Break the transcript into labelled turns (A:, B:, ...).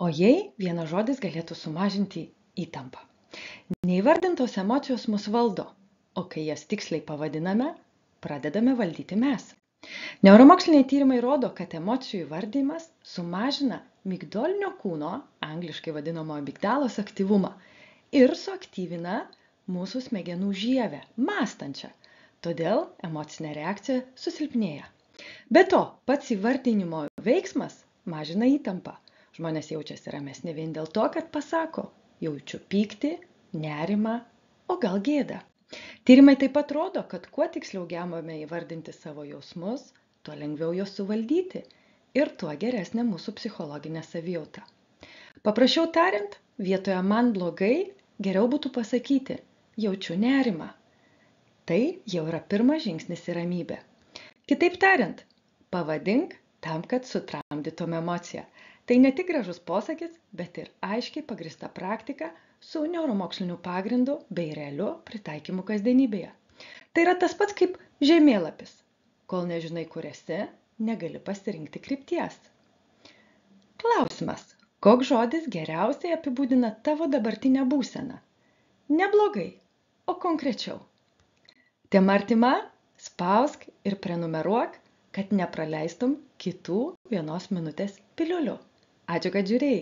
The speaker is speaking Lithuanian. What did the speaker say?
A: O jei vienas žodis galėtų sumažinti įtampą. Neįvardintos emocijos mus valdo, o kai jas tiksliai pavadiname, pradedame valdyti mes. Neuromoksliniai tyrimai rodo, kad emocijų įvardymas sumažina migdolinio kūno, angliškai vadinamo amigdalos aktyvumą, ir suaktyvina mūsų smegenų žievę, mąstančią. Todėl emocinė reakcija susilpnėja. Be to, pats įvardinimo veiksmas mažina įtampą. Žmonės jaučiasi ramesni vien dėl to, kad pasako, jaučiu pyktį, nerimą, o gal gėdą. Tyrimai taip pat rodo, kad kuo tiksliau gebame įvardinti savo jausmus, tuo lengviau juos suvaldyti ir tuo geresnė mūsų psichologinė savijauta. Paprasčiau tariant, vietoje man blogai, geriau būtų pasakyti, jaučiu nerimą. Tai jau yra pirmas žingsnis į ramybę. Kitaip tariant, pavadink tam, kad sutramdytum emociją. Tai ne tik gražus posakis, bet ir aiškiai pagrįsta praktika su neuromoksliniu pagrindu bei realiu pritaikymu kasdienybėje. Tai yra tas pats kaip žemėlapis. Kol nežinai, kur esi, negali pasirinkti krypties. Klausimas, koks žodis geriausiai apibūdina tavo dabartinę būseną? Neblogai, o konkrečiau. Tema artima, spausk ir prenumeruok, kad nepraleistum kitų 1 minutės piliulių. Ačiū, kad žiūrėjai.